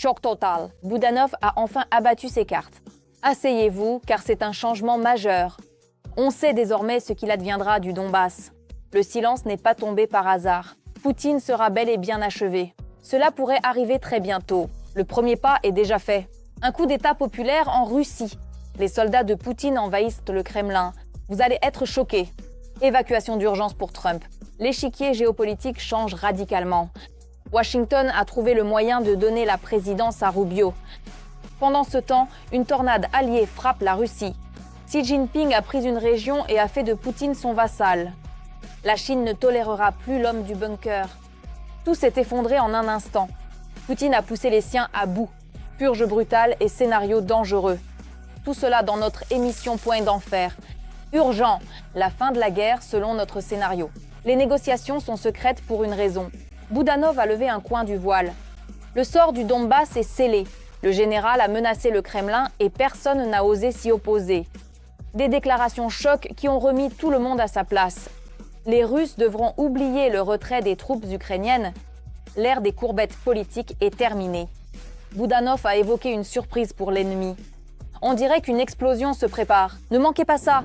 Choc total. Boudanov a enfin abattu ses cartes. Asseyez-vous, car c'est un changement majeur. On sait désormais ce qu'il adviendra du Donbass. Le silence n'est pas tombé par hasard. Poutine sera bel et bien achevé. Cela pourrait arriver très bientôt. Le premier pas est déjà fait. Un coup d'État populaire en Russie. Les soldats de Poutine envahissent le Kremlin. Vous allez être choqués. Évacuation d'urgence pour Trump. L'échiquier géopolitique change radicalement. Washington a trouvé le moyen de donner la présidence à Rubio. Pendant ce temps, une tornade alliée frappe la Russie. Xi Jinping a pris une région et a fait de Poutine son vassal. La Chine ne tolérera plus l'homme du bunker. Tout s'est effondré en un instant. Poutine a poussé les siens à bout. Purge brutale et scénario dangereux. Tout cela dans notre émission Point d'enfer. Urgent, la fin de la guerre selon notre scénario. Les négociations sont secrètes pour une raison. Boudanov a levé un coin du voile. Le sort du Donbass est scellé. Le général a menacé le Kremlin et personne n'a osé s'y opposer. Des déclarations chocs qui ont remis tout le monde à sa place. Les Russes devront oublier le retrait des troupes ukrainiennes. L'ère des courbettes politiques est terminée. Boudanov a évoqué une surprise pour l'ennemi. On dirait qu'une explosion se prépare. Ne manquez pas ça.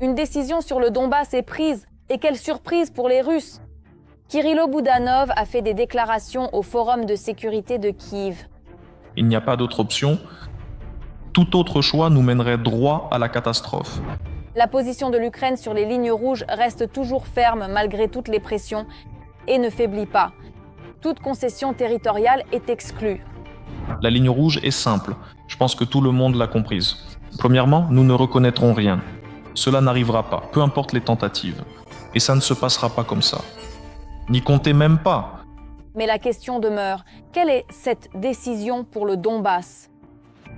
Une décision sur le Donbass est prise. Et quelle surprise pour les Russes! Kirilo Boudanov a fait des déclarations au Forum de sécurité de Kiev. Il n'y a pas d'autre option. Tout autre choix nous mènerait droit à la catastrophe. La position de l'Ukraine sur les lignes rouges reste toujours ferme malgré toutes les pressions et ne faiblit pas. Toute concession territoriale est exclue. La ligne rouge est simple. Je pense que tout le monde l'a comprise. Premièrement, nous ne reconnaîtrons rien. Cela n'arrivera pas, peu importe les tentatives. Et ça ne se passera pas comme ça. N'y comptez même pas. Mais la question demeure, quelle est cette décision pour le Donbass?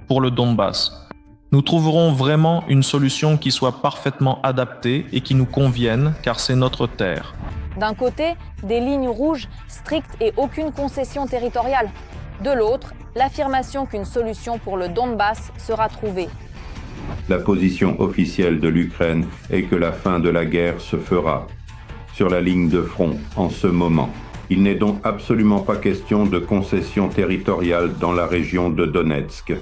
Pour le Donbass, nous trouverons vraiment une solution qui soit parfaitement adaptée et qui nous convienne, car c'est notre terre. D'un côté, des lignes rouges strictes et aucune concession territoriale. De l'autre, l'affirmation qu'une solution pour le Donbass sera trouvée. La position officielle de l'Ukraine est que la fin de la guerre se fera sur la ligne de front en ce moment. Il n'est donc absolument pas question de concession territoriale dans la région de Donetsk.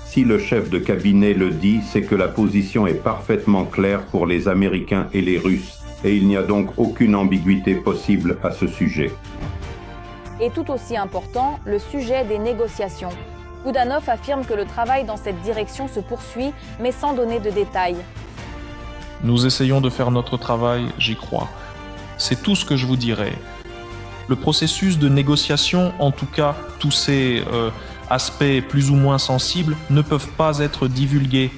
Si le chef de cabinet le dit, c'est que la position est parfaitement claire pour les Américains et les Russes, et il n'y a donc aucune ambiguïté possible à ce sujet. Et tout aussi important, le sujet des négociations. Boudanov affirme que le travail dans cette direction se poursuit, mais sans donner de détails. Nous essayons de faire notre travail, j'y crois. C'est tout ce que je vous dirai. Le processus de négociation, en tout cas tous ces aspects plus ou moins sensibles, ne peuvent pas être divulgués.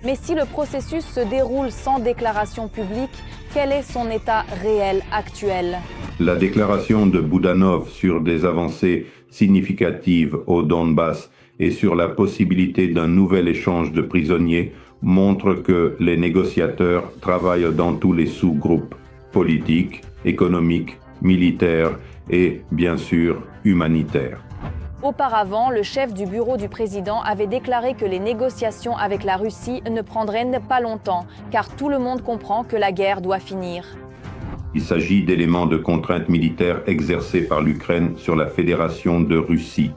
Mais si le processus se déroule sans déclaration publique, quel est son état réel actuel? La déclaration de Boudanov sur des avancées significatives au Donbass et sur la possibilité d'un nouvel échange de prisonniers montre que les négociateurs travaillent dans tous les sous-groupes politiques, économiques, militaires et, bien sûr, humanitaires. Auparavant, le chef du bureau du président avait déclaré que les négociations avec la Russie ne prendraient pas longtemps, car tout le monde comprend que la guerre doit finir. Il s'agit d'éléments de contrainte militaire exercés par l'Ukraine sur la Fédération de Russie.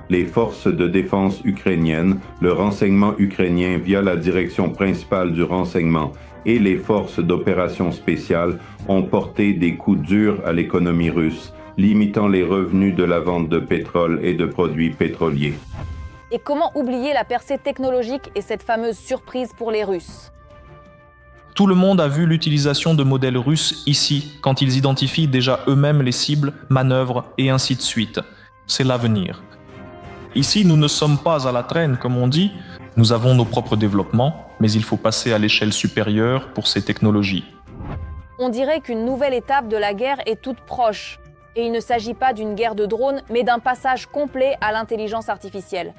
Les forces de défense ukrainiennes, le renseignement ukrainien via la direction principale du renseignement et les forces d'opération spéciales ont porté des coups durs à l'économie russe, limitant les revenus de la vente de pétrole et de produits pétroliers. Et comment oublier la percée technologique et cette fameuse surprise pour les Russes? Tout le monde a vu l'utilisation de modèles russes ici, quand ils identifient déjà eux-mêmes les cibles, manœuvrent et ainsi de suite. C'est l'avenir. Ici, nous ne sommes pas à la traîne, comme on dit. Nous avons nos propres développements, mais il faut passer à l'échelle supérieure pour ces technologies. On dirait qu'une nouvelle étape de la guerre est toute proche. Et il ne s'agit pas d'une guerre de drones, mais d'un passage complet à l'intelligence artificielle.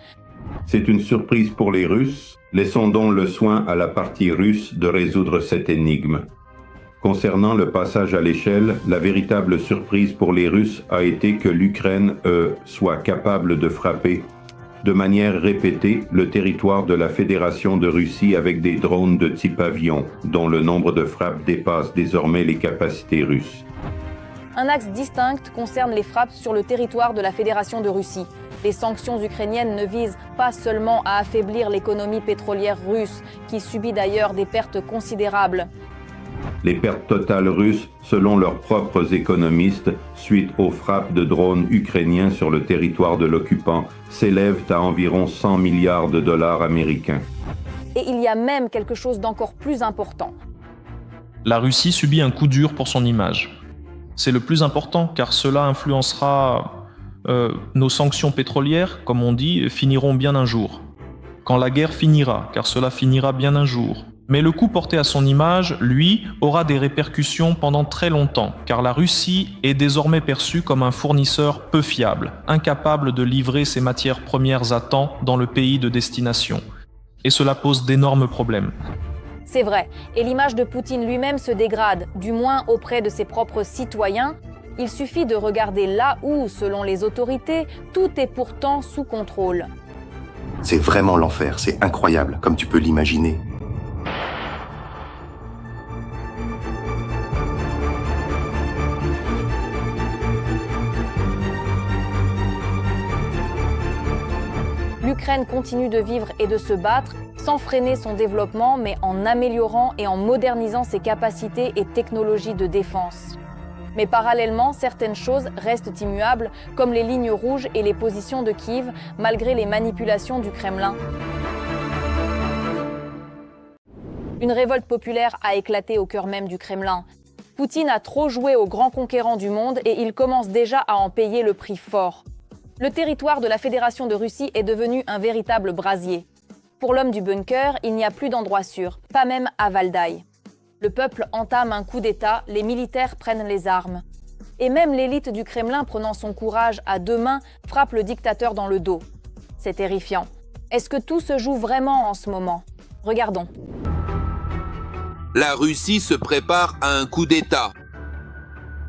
C'est une surprise pour les Russes. Laissons donc le soin à la partie russe de résoudre cette énigme. Concernant le passage à l'échelle, la véritable surprise pour les Russes a été que l'Ukraine soit capable de frapper de manière répétée le territoire de la Fédération de Russie avec des drones de type avion, dont le nombre de frappes dépasse désormais les capacités russes. Un axe distinct concerne les frappes sur le territoire de la Fédération de Russie. Les sanctions ukrainiennes ne visent pas seulement à affaiblir l'économie pétrolière russe, qui subit d'ailleurs des pertes considérables. Les pertes totales russes, selon leurs propres économistes, suite aux frappes de drones ukrainiens sur le territoire de l'occupant, s'élèvent à environ 100 milliards de dollars américains. Et il y a même quelque chose d'encore plus important. La Russie subit un coup dur pour son image. C'est le plus important car cela influencera nos sanctions pétrolières, comme on dit, finiront bien un jour. Quand la guerre finira, car cela finira bien un jour. Mais le coup porté à son image, lui, aura des répercussions pendant très longtemps, car la Russie est désormais perçue comme un fournisseur peu fiable, incapable de livrer ses matières premières à temps dans le pays de destination. Et cela pose d'énormes problèmes. C'est vrai, et l'image de Poutine lui-même se dégrade, du moins auprès de ses propres citoyens. Il suffit de regarder là où, selon les autorités, tout est pourtant sous contrôle. C'est vraiment l'enfer, c'est incroyable, comme tu peux l'imaginer. L'Ukraine continue de vivre et de se battre, sans freiner son développement, mais en améliorant et en modernisant ses capacités et technologies de défense. Mais parallèlement, certaines choses restent immuables, comme les lignes rouges et les positions de Kiev, malgré les manipulations du Kremlin. Une révolte populaire a éclaté au cœur même du Kremlin. Poutine a trop joué au grand conquérant du monde et il commence déjà à en payer le prix fort. Le territoire de la Fédération de Russie est devenu un véritable brasier. Pour l'homme du bunker, il n'y a plus d'endroit sûr, pas même à Valdaï. Le peuple entame un coup d'État, les militaires prennent les armes. Et même l'élite du Kremlin, prenant son courage à deux mains, frappe le dictateur dans le dos. C'est terrifiant. Est-ce que tout se joue vraiment en ce moment? Regardons. La Russie se prépare à un coup d'État.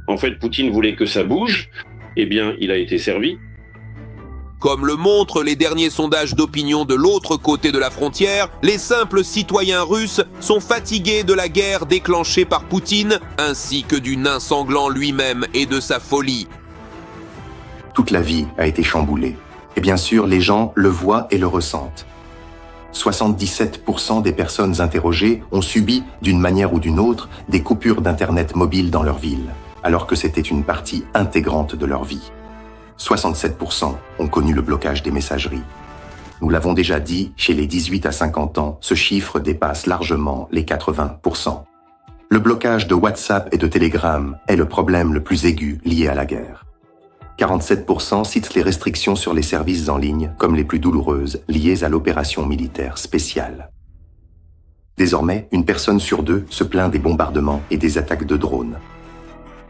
En fait, Poutine voulait que ça bouge. Eh bien, il a été servi. Comme le montrent les derniers sondages d'opinion de l'autre côté de la frontière, les simples citoyens russes sont fatigués de la guerre déclenchée par Poutine, ainsi que du nain sanglant lui-même et de sa folie. Toute la vie a été chamboulée. Et bien sûr, les gens le voient et le ressentent. 77% des personnes interrogées ont subi, d'une manière ou d'une autre, des coupures d'Internet mobile dans leur ville, alors que c'était une partie intégrante de leur vie. 67% ont connu le blocage des messageries. Nous l'avons déjà dit, chez les 18 à 50 ans, ce chiffre dépasse largement les 80%. Le blocage de WhatsApp et de Telegram est le problème le plus aigu lié à la guerre. 47% citent les restrictions sur les services en ligne comme les plus douloureuses liées à l'opération militaire spéciale. Désormais, une personne sur deux se plaint des bombardements et des attaques de drones.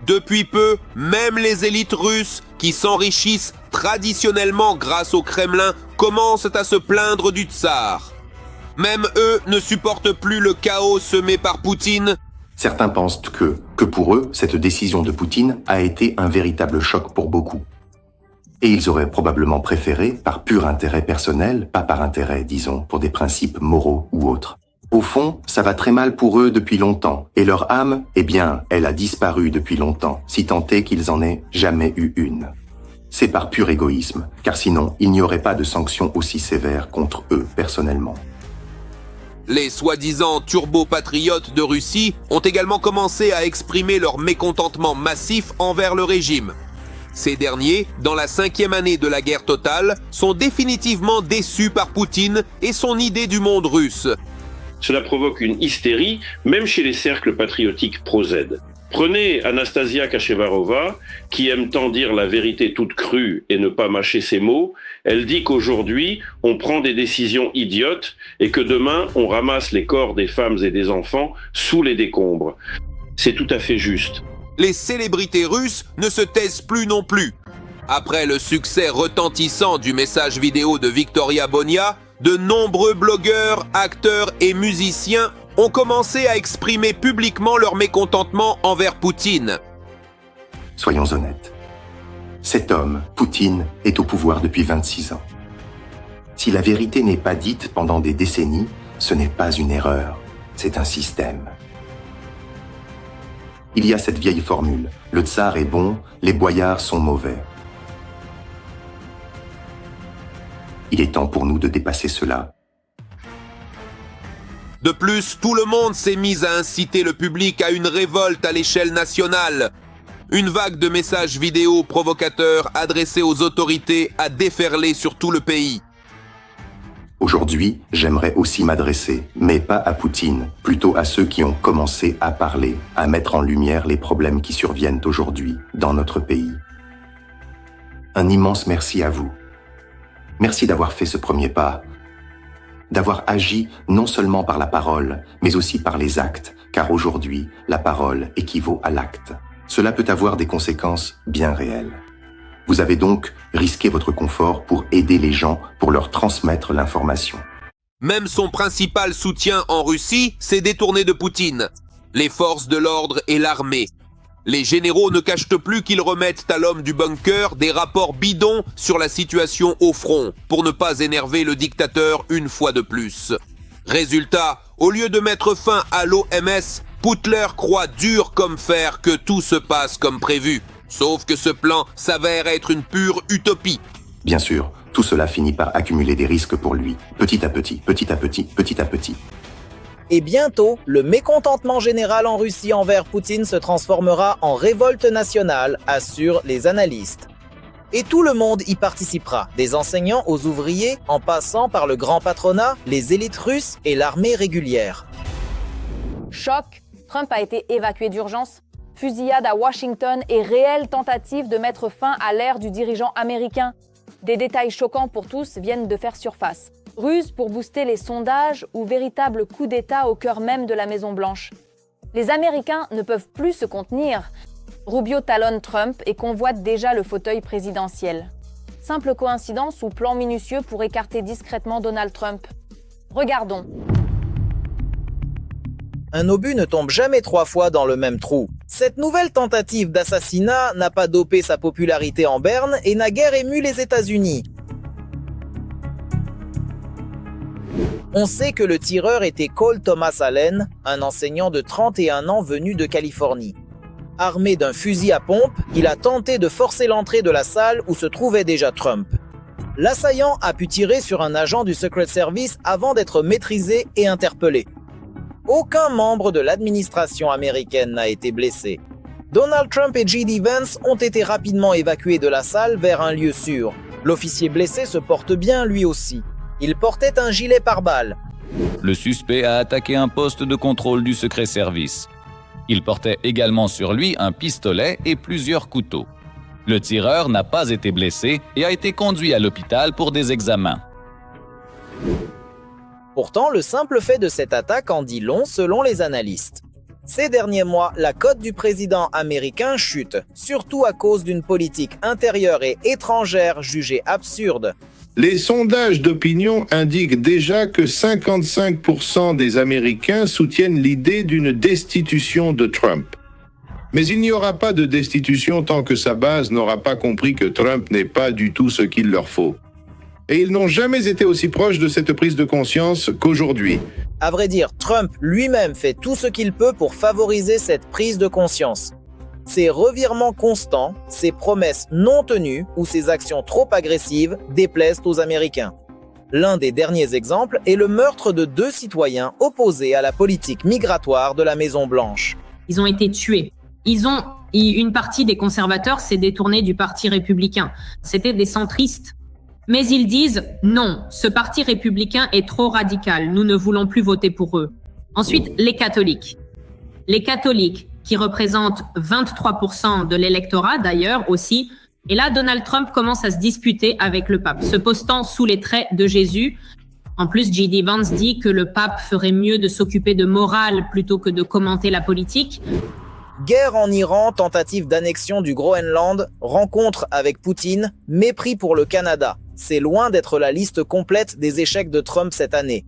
Depuis peu, même les élites russes, qui s'enrichissent traditionnellement grâce au Kremlin, commencent à se plaindre du tsar. Même eux ne supportent plus le chaos semé par Poutine. Certains pensent que pour eux, cette décision de Poutine a été un véritable choc pour beaucoup. Et ils auraient probablement préféré, par pur intérêt personnel, pas par intérêt, disons, pour des principes moraux ou autres. Au fond, ça va très mal pour eux depuis longtemps, et leur âme, eh bien, elle a disparu depuis longtemps, si tant est qu'ils en aient jamais eu une. C'est par pur égoïsme, car sinon, il n'y aurait pas de sanctions aussi sévères contre eux, personnellement. Les soi-disant turbo-patriotes de Russie ont également commencé à exprimer leur mécontentement massif envers le régime. Ces derniers, dans la 5e année de la guerre totale, sont définitivement déçus par Poutine et son idée du monde russe. Cela provoque une hystérie, même chez les cercles patriotiques pro-Z. Prenez Anastasia Kachevarova, qui aime tant dire la vérité toute crue et ne pas mâcher ses mots. Elle dit qu'aujourd'hui, on prend des décisions idiotes et que demain, on ramasse les corps des femmes et des enfants sous les décombres. C'est tout à fait juste. Les célébrités russes ne se taisent plus non plus. Après le succès retentissant du message vidéo de Victoria Bonia, de nombreux blogueurs, acteurs et musiciens ont commencé à exprimer publiquement leur mécontentement envers Poutine. Soyons honnêtes. Cet homme, Poutine, est au pouvoir depuis 26 ans. Si la vérité n'est pas dite pendant des décennies, ce n'est pas une erreur, c'est un système. Il y a cette vieille formule, le tsar est bon, les boyards sont mauvais. Il est temps pour nous de dépasser cela. De plus, tout le monde s'est mis à inciter le public à une révolte à l'échelle nationale. Une vague de messages vidéo provocateurs adressés aux autorités a déferlé sur tout le pays. Aujourd'hui, j'aimerais aussi m'adresser, mais pas à Poutine, plutôt à ceux qui ont commencé à parler, à mettre en lumière les problèmes qui surviennent aujourd'hui dans notre pays. Un immense merci à vous. Merci d'avoir fait ce premier pas, d'avoir agi non seulement par la parole, mais aussi par les actes, car aujourd'hui, la parole équivaut à l'acte. Cela peut avoir des conséquences bien réelles. Vous avez donc risqué votre confort pour aider les gens, pour leur transmettre l'information. Même son principal soutien en Russie s'est détourné de Poutine. Les forces de l'ordre et l'armée. Les généraux ne cachent plus qu'ils remettent à l'homme du bunker des rapports bidons sur la situation au front, pour ne pas énerver le dictateur une fois de plus. Résultat, au lieu de mettre fin à l'OMS, Putler croit dur comme fer que tout se passe comme prévu. Sauf que ce plan s'avère être une pure utopie. Bien sûr, tout cela finit par accumuler des risques pour lui, petit à petit, petit à petit, petit à petit. Et bientôt, le mécontentement général en Russie envers Poutine se transformera en révolte nationale, assurent les analystes. Et tout le monde y participera, des enseignants aux ouvriers, en passant par le grand patronat, les élites russes et l'armée régulière. Choc, Trump a été évacué d'urgence. Fusillade à Washington et réelle tentative de mettre fin à l'ère du dirigeant américain. Des détails choquants pour tous viennent de faire surface. Ruse pour booster les sondages ou véritable coup d'État au cœur même de la Maison-Blanche. Les Américains ne peuvent plus se contenir. Rubio talonne Trump et convoite déjà le fauteuil présidentiel. Simple coïncidence ou plan minutieux pour écarter discrètement Donald Trump? Regardons. Un obus ne tombe jamais 3 fois dans le même trou. Cette nouvelle tentative d'assassinat n'a pas dopé sa popularité en berne et n'a guère ému les États-Unis. On sait que le tireur était Cole Thomas Allen, un enseignant de 31 ans venu de Californie. Armé d'un fusil à pompe, il a tenté de forcer l'entrée de la salle où se trouvait déjà Trump. L'assaillant a pu tirer sur un agent du Secret Service avant d'être maîtrisé et interpellé. Aucun membre de l'administration américaine n'a été blessé. Donald Trump et J.D. Vance ont été rapidement évacués de la salle vers un lieu sûr. L'officier blessé se porte bien lui aussi. Il portait un gilet pare-balles. Le suspect a attaqué un poste de contrôle du Secret Service. Il portait également sur lui un pistolet et plusieurs couteaux. Le tireur n'a pas été blessé et a été conduit à l'hôpital pour des examens. Pourtant, le simple fait de cette attaque en dit long selon les analystes. Ces derniers mois, la cote du président américain chute, surtout à cause d'une politique intérieure et étrangère jugée absurde. Les sondages d'opinion indiquent déjà que 55% des Américains soutiennent l'idée d'une destitution de Trump. Mais il n'y aura pas de destitution tant que sa base n'aura pas compris que Trump n'est pas du tout ce qu'il leur faut. Et ils n'ont jamais été aussi proches de cette prise de conscience qu'aujourd'hui. À vrai dire, Trump lui-même fait tout ce qu'il peut pour favoriser cette prise de conscience. Ses revirements constants, ses promesses non tenues ou ses actions trop agressives déplaisent aux Américains. L'un des derniers exemples est le meurtre de 2 citoyens opposés à la politique migratoire de la Maison-Blanche. Ils ont été tués. Une partie des conservateurs s'est détournée du parti républicain. C'était des centristes. Mais ils disent « Non, ce parti républicain est trop radical, nous ne voulons plus voter pour eux ». Ensuite, les catholiques. Les catholiques, qui représentent 23% de l'électorat d'ailleurs aussi. Et là, Donald Trump commence à se disputer avec le pape, se postant sous les traits de Jésus. En plus, J.D. Vance dit que le pape ferait mieux de s'occuper de morale plutôt que de commenter la politique. Guerre en Iran, tentative d'annexion du Groenland, rencontre avec Poutine, mépris pour le Canada. C'est loin d'être la liste complète des échecs de Trump cette année.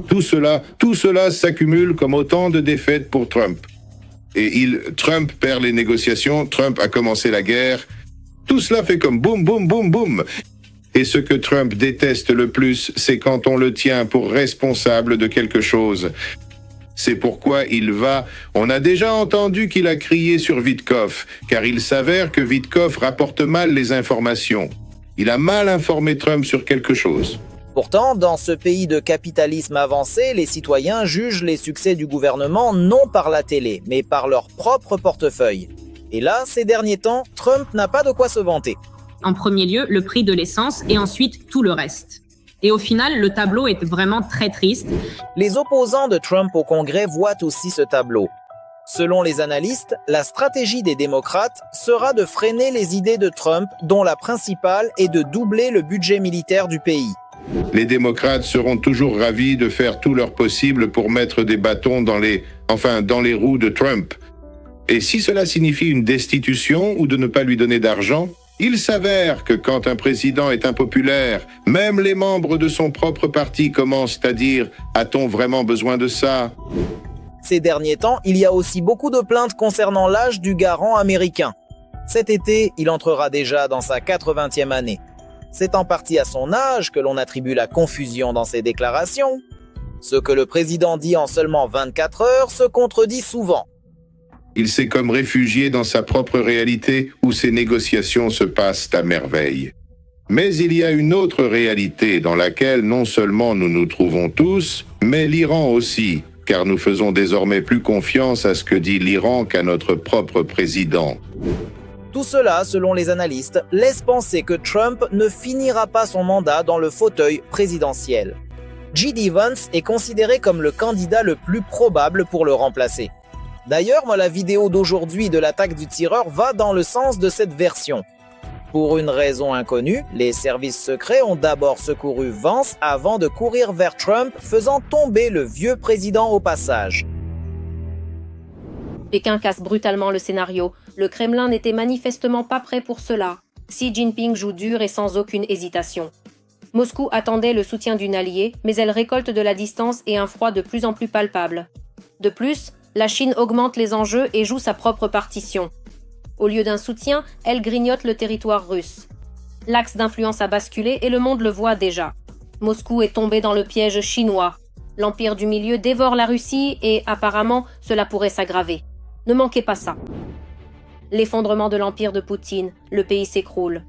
Tout cela s'accumule comme autant de défaites pour Trump. Et Trump perd les négociations, Trump a commencé la guerre. Tout cela fait comme boum, boum, boum, boum. Et ce que Trump déteste le plus, c'est quand on le tient pour responsable de quelque chose. C'est pourquoi il va... On a déjà entendu qu'il a crié sur Witkoff, car il s'avère que Witkoff rapporte mal les informations. Il a mal informé Trump sur quelque chose. Pourtant, dans ce pays de capitalisme avancé, les citoyens jugent les succès du gouvernement non par la télé, mais par leur propre portefeuille. Et là, ces derniers temps, Trump n'a pas de quoi se vanter. En premier lieu, le prix de l'essence et ensuite tout le reste. Et au final, le tableau est vraiment très triste. Les opposants de Trump au Congrès voient aussi ce tableau. Selon les analystes, la stratégie des démocrates sera de freiner les idées de Trump, dont la principale est de doubler le budget militaire du pays. Les démocrates seront toujours ravis de faire tout leur possible pour mettre des bâtons dans les roues de Trump. Et si cela signifie une destitution ou de ne pas lui donner d'argent, il s'avère que quand un président est impopulaire, même les membres de son propre parti commencent à dire « A-t-on vraiment besoin de ça ?» Ces derniers temps, il y a aussi beaucoup de plaintes concernant l'âge du garant américain. Cet été, il entrera déjà dans sa 80e année. C'est en partie à son âge que l'on attribue la confusion dans ses déclarations. Ce que le président dit en seulement 24 heures se contredit souvent. Il s'est comme réfugié dans sa propre réalité où ses négociations se passent à merveille. Mais il y a une autre réalité dans laquelle non seulement nous nous trouvons tous, mais l'Iran aussi, car nous faisons désormais plus confiance à ce que dit l'Iran qu'à notre propre président. Tout cela, selon les analystes, laisse penser que Trump ne finira pas son mandat dans le fauteuil présidentiel. J.D. Vance est considéré comme le candidat le plus probable pour le remplacer. D'ailleurs, la vidéo d'aujourd'hui de l'attaque du tireur va dans le sens de cette version. Pour une raison inconnue, les services secrets ont d'abord secouru Vance avant de courir vers Trump, faisant tomber le vieux président au passage. Pékin casse brutalement le scénario. Le Kremlin n'était manifestement pas prêt pour cela. Xi Jinping joue dur et sans aucune hésitation. Moscou attendait le soutien d'une alliée, mais elle récolte de la distance et un froid de plus en plus palpable. De plus, la Chine augmente les enjeux et joue sa propre partition. Au lieu d'un soutien, elle grignote le territoire russe. L'axe d'influence a basculé et le monde le voit déjà. Moscou est tombé dans le piège chinois. L'Empire du Milieu dévore la Russie et, apparemment, cela pourrait s'aggraver. Ne manquez pas ça. L'effondrement de l'Empire de Poutine, le pays s'écroule.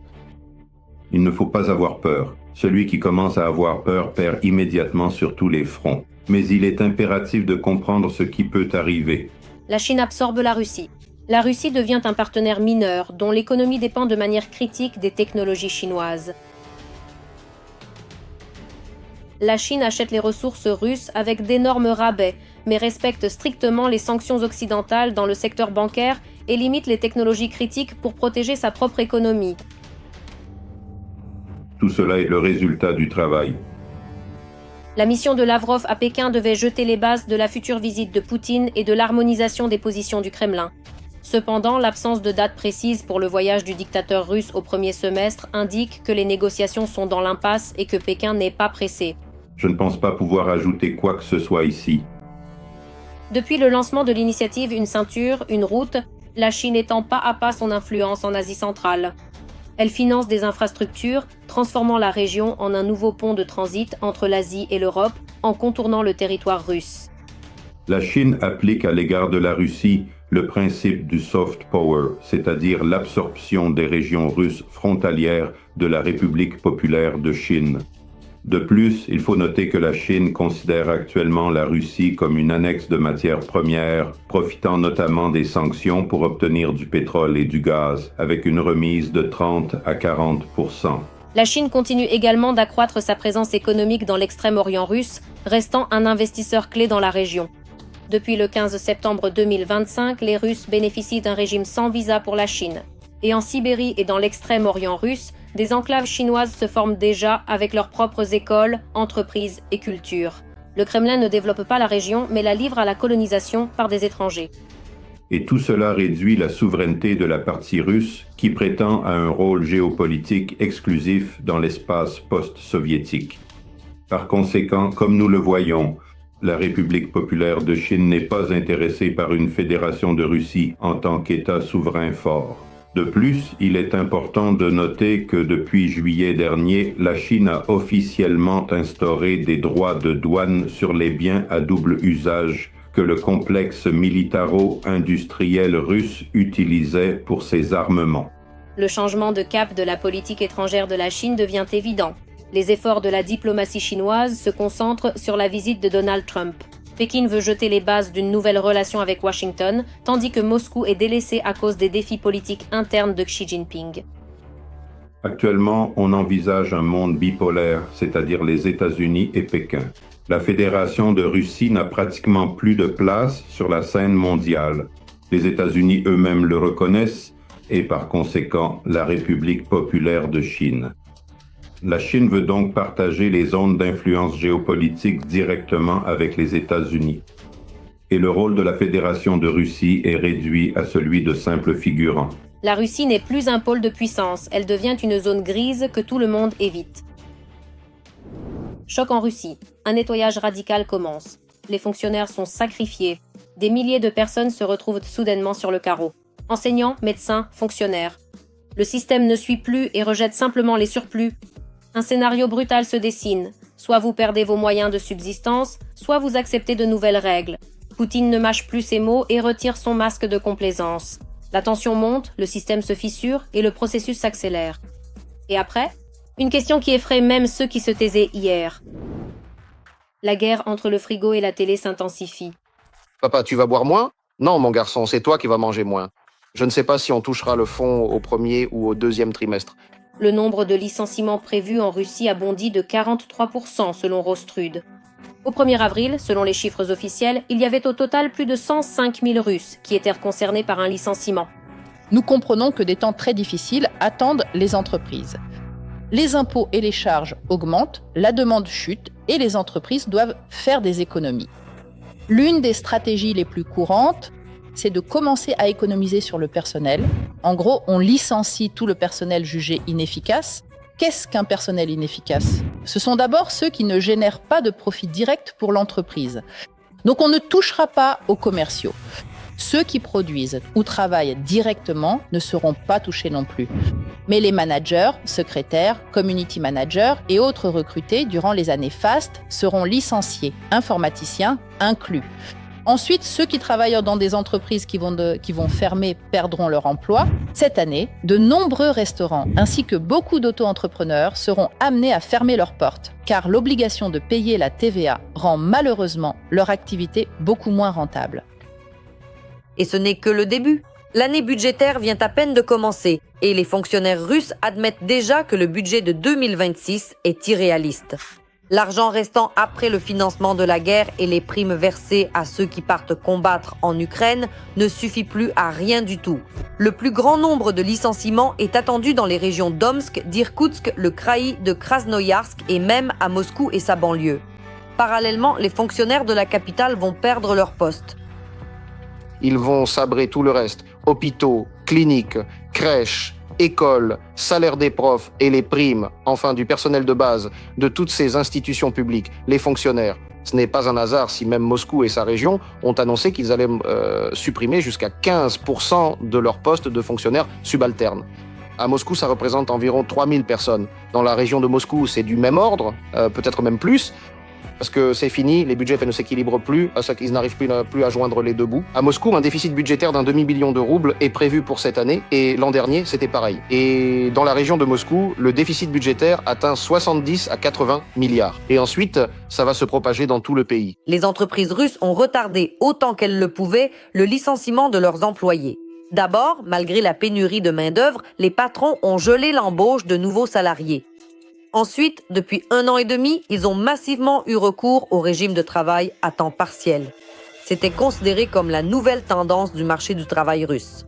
Il ne faut pas avoir peur. Celui qui commence à avoir peur perd immédiatement sur tous les fronts. Mais il est impératif de comprendre ce qui peut arriver. La Chine absorbe la Russie. La Russie devient un partenaire mineur dont l'économie dépend de manière critique des technologies chinoises. La Chine achète les ressources russes avec d'énormes rabais, mais respecte strictement les sanctions occidentales dans le secteur bancaire et limite les technologies critiques pour protéger sa propre économie. Tout cela est le résultat du travail. La mission de Lavrov à Pékin devait jeter les bases de la future visite de Poutine et de l'harmonisation des positions du Kremlin. Cependant, l'absence de date précise pour le voyage du dictateur russe au premier semestre indique que les négociations sont dans l'impasse et que Pékin n'est pas pressé. Je ne pense pas pouvoir ajouter quoi que ce soit ici. Depuis le lancement de l'initiative Une ceinture, une route, la Chine étend pas à pas son influence en Asie centrale. Elle finance des infrastructures, transformant la région en un nouveau pont de transit entre l'Asie et l'Europe, en contournant le territoire russe. La Chine applique à l'égard de la Russie le principe du soft power, c'est-à-dire l'absorption des régions russes frontalières de la République populaire de Chine. De plus, il faut noter que la Chine considère actuellement la Russie comme une annexe de matières premières, profitant notamment des sanctions pour obtenir du pétrole et du gaz, avec une remise de 30 à 40%. La Chine continue également d'accroître sa présence économique dans l'extrême-orient russe, restant un investisseur clé dans la région. Depuis le 15 septembre 2025, les Russes bénéficient d'un régime sans visa pour la Chine. Et en Sibérie et dans l'extrême-orient russe, des enclaves chinoises se forment déjà avec leurs propres écoles, entreprises et cultures. Le Kremlin ne développe pas la région, mais la livre à la colonisation par des étrangers. Et tout cela réduit la souveraineté de la partie russe qui prétend à un rôle géopolitique exclusif dans l'espace post-soviétique. Par conséquent, comme nous le voyons, la République populaire de Chine n'est pas intéressée par une fédération de Russie en tant qu'État souverain fort. De plus, il est important de noter que depuis juillet dernier, la Chine a officiellement instauré des droits de douane sur les biens à double usage que le complexe militaro-industriel russe utilisait pour ses armements. Le changement de cap de la politique étrangère de la Chine devient évident. Les efforts de la diplomatie chinoise se concentrent sur la visite de Donald Trump. Pékin veut jeter les bases d'une nouvelle relation avec Washington, tandis que Moscou est délaissé à cause des défis politiques internes de Xi Jinping. Actuellement, on envisage un monde bipolaire, c'est-à-dire les États-Unis et Pékin. La Fédération de Russie n'a pratiquement plus de place sur la scène mondiale. Les États-Unis eux-mêmes le reconnaissent et par conséquent la République populaire de Chine. La Chine veut donc partager les zones d'influence géopolitique directement avec les États-Unis. Et le rôle de la Fédération de Russie est réduit à celui de simple figurant. La Russie n'est plus un pôle de puissance, elle devient une zone grise que tout le monde évite. Choc en Russie. Un nettoyage radical commence. Les fonctionnaires sont sacrifiés. Des milliers de personnes se retrouvent soudainement sur le carreau. Enseignants, médecins, fonctionnaires. Le système ne suit plus et rejette simplement les surplus. Un scénario brutal se dessine. Soit vous perdez vos moyens de subsistance, soit vous acceptez de nouvelles règles. Poutine ne mâche plus ses mots et retire son masque de complaisance. La tension monte, le système se fissure et le processus s'accélère. Et après ? Une question qui effraie même ceux qui se taisaient hier. La guerre entre le frigo et la télé s'intensifie. Papa, tu vas boire moins ? Non, mon garçon, c'est toi qui vas manger moins. Je ne sais pas si on touchera le fond au premier ou au deuxième trimestre. Le nombre de licenciements prévus en Russie a bondi de 43% selon Rostrud. Au 1er avril, selon les chiffres officiels, il y avait au total plus de 105 000 Russes qui étaient concernés par un licenciement. Nous comprenons que des temps très difficiles attendent les entreprises. Les impôts et les charges augmentent, la demande chute et les entreprises doivent faire des économies. L'une des stratégies les plus courantes, c'est de commencer à économiser sur le personnel. En gros, on licencie tout le personnel jugé inefficace. Qu'est-ce qu'un personnel inefficace ? Ce sont d'abord ceux qui ne génèrent pas de profit direct pour l'entreprise. Donc on ne touchera pas aux commerciaux. Ceux qui produisent ou travaillent directement ne seront pas touchés non plus. Mais les managers, secrétaires, community managers et autres recrutés durant les années fastes seront licenciés, informaticiens inclus. Ensuite, ceux qui travaillent dans des entreprises qui vont fermer perdront leur emploi. Cette année, de nombreux restaurants ainsi que beaucoup d'auto-entrepreneurs seront amenés à fermer leurs portes, car l'obligation de payer la TVA rend malheureusement leur activité beaucoup moins rentable. Et ce n'est que le début. L'année budgétaire vient à peine de commencer et les fonctionnaires russes admettent déjà que le budget de 2026 est irréaliste. L'argent restant après le financement de la guerre et les primes versées à ceux qui partent combattre en Ukraine ne suffit plus à rien du tout. Le plus grand nombre de licenciements est attendu dans les régions d'Omsk, d'Irkoutsk, le kraï de Krasnoïarsk et même à Moscou et sa banlieue. Parallèlement, les fonctionnaires de la capitale vont perdre leur poste. Ils vont sabrer tout le reste. Hôpitaux, cliniques, crèches, écoles, salaires des profs et les primes, enfin du personnel de base, de toutes ces institutions publiques, les fonctionnaires. Ce n'est pas un hasard si même Moscou et sa région ont annoncé qu'ils allaient supprimer jusqu'à 15% de leurs postes de fonctionnaires subalternes. À Moscou, ça représente environ 3000 personnes. Dans la région de Moscou, c'est du même ordre, peut-être même plus, parce que c'est fini, les budgets ne s'équilibrent plus, ils n'arrivent plus à joindre les deux bouts. À Moscou, un déficit budgétaire d'un demi-million de roubles est prévu pour cette année, et l'an dernier, c'était pareil. Et dans la région de Moscou, le déficit budgétaire atteint 70 à 80 milliards. Et ensuite, ça va se propager dans tout le pays. Les entreprises russes ont retardé autant qu'elles le pouvaient le licenciement de leurs employés. D'abord, malgré la pénurie de main-d'œuvre, les patrons ont gelé l'embauche de nouveaux salariés. Ensuite, depuis 1 an et demi, ils ont massivement eu recours au régime de travail à temps partiel. C'était considéré comme la nouvelle tendance du marché du travail russe.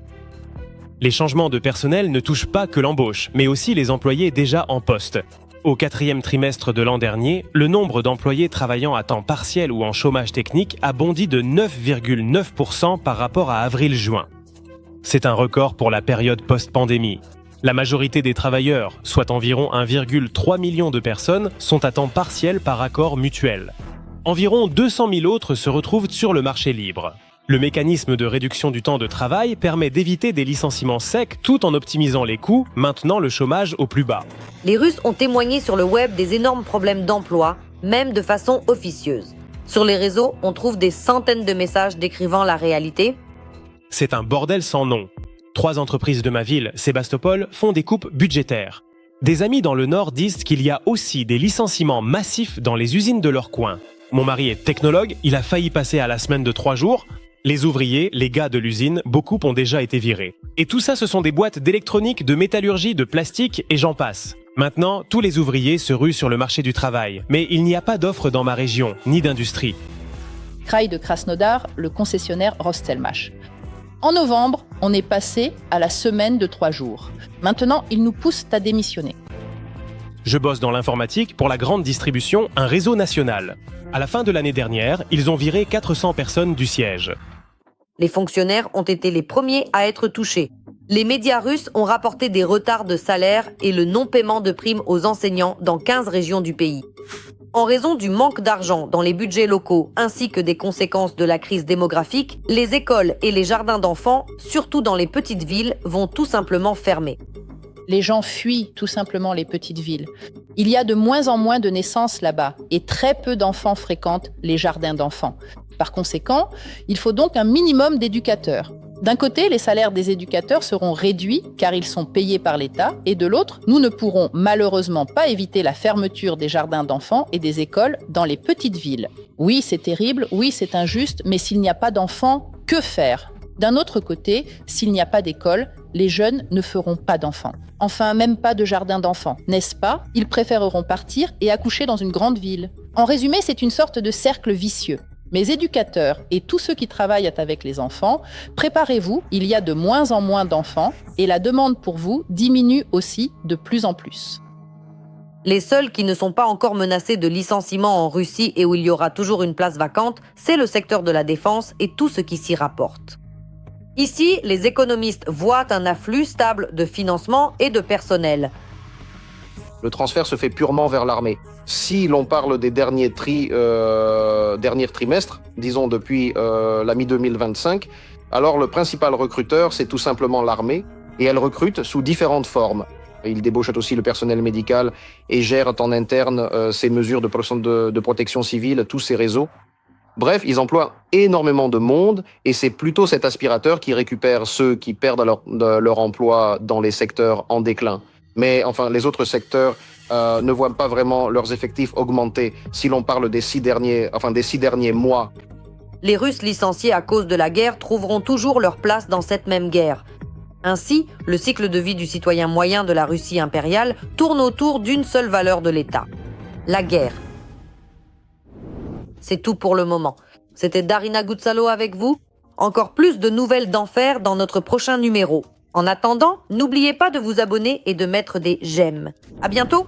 Les changements de personnel ne touchent pas que l'embauche, mais aussi les employés déjà en poste. Au 4e trimestre de l'an dernier, le nombre d'employés travaillant à temps partiel ou en chômage technique a bondi de 9,9% par rapport à avril-juin. C'est un record pour la période post-pandémie. La majorité des travailleurs, soit environ 1,3 million de personnes, sont à temps partiel par accord mutuel. Environ 200 000 autres se retrouvent sur le marché libre. Le mécanisme de réduction du temps de travail permet d'éviter des licenciements secs tout en optimisant les coûts, maintenant le chômage au plus bas. Les Russes ont témoigné sur le web des énormes problèmes d'emploi, même de façon officieuse. Sur les réseaux, on trouve des centaines de messages décrivant la réalité. C'est un bordel sans nom. 3 entreprises de ma ville, Sébastopol, font des coupes budgétaires. Des amis dans le Nord disent qu'il y a aussi des licenciements massifs dans les usines de leur coin. Mon mari est technologue, il a failli passer à la semaine de 3 jours. Les ouvriers, les gars de l'usine, beaucoup ont déjà été virés. Et tout ça, ce sont des boîtes d'électronique, de métallurgie, de plastique et j'en passe. Maintenant, tous les ouvriers se ruent sur le marché du travail. Mais il n'y a pas d'offre dans ma région, ni d'industrie. Kraï de Krasnodar, le concessionnaire Rostelmash. En novembre, on est passé à la semaine de 3 jours. Maintenant, ils nous poussent à démissionner. Je bosse dans l'informatique pour la grande distribution, un réseau national. À la fin de l'année dernière, ils ont viré 400 personnes du siège. Les fonctionnaires ont été les premiers à être touchés. Les médias russes ont rapporté des retards de salaire et le non-paiement de primes aux enseignants dans 15 régions du pays. En raison du manque d'argent dans les budgets locaux ainsi que des conséquences de la crise démographique, les écoles et les jardins d'enfants, surtout dans les petites villes, vont tout simplement fermer. Les gens fuient tout simplement les petites villes. Il y a de moins en moins de naissances là-bas et très peu d'enfants fréquentent les jardins d'enfants. Par conséquent, il faut donc un minimum d'éducateurs. D'un côté, les salaires des éducateurs seront réduits car ils sont payés par l'État et de l'autre, nous ne pourrons malheureusement pas éviter la fermeture des jardins d'enfants et des écoles dans les petites villes. Oui, c'est terrible, oui, c'est injuste, mais s'il n'y a pas d'enfants, que faire ? D'un autre côté, s'il n'y a pas d'école, les jeunes ne feront pas d'enfants. Enfin, même pas de jardin d'enfants, n'est-ce pas ? Ils préféreront partir et accoucher dans une grande ville. En résumé, c'est une sorte de cercle vicieux. Mes éducateurs et tous ceux qui travaillent avec les enfants, préparez-vous, il y a de moins en moins d'enfants et la demande pour vous diminue aussi de plus en plus. Les seuls qui ne sont pas encore menacés de licenciement en Russie et où il y aura toujours une place vacante, c'est le secteur de la défense et tout ce qui s'y rapporte. Ici, les économistes voient un afflux stable de financement et de personnel. Le transfert se fait purement vers l'armée. Si l'on parle des derniers trimestres, disons depuis la mi-2025, alors le principal recruteur, c'est tout simplement l'armée, et elle recrute sous différentes formes. Ils débauchent aussi le personnel médical et gèrent en interne ces mesures de protection civile, tous ces réseaux. Bref, ils emploient énormément de monde et c'est plutôt cet aspirateur qui récupère ceux qui perdent leur emploi dans les secteurs en déclin. Mais enfin, les autres secteurs ne voient pas vraiment leurs effectifs augmenter si l'on parle des 6 derniers mois. Les Russes licenciés à cause de la guerre trouveront toujours leur place dans cette même guerre. Ainsi, le cycle de vie du citoyen moyen de la Russie impériale tourne autour d'une seule valeur de l'État, la guerre. C'est tout pour le moment. C'était Darina Goutsalo avec vous. Encore plus de nouvelles d'enfer dans notre prochain numéro. En attendant, n'oubliez pas de vous abonner et de mettre des j'aime. À bientôt!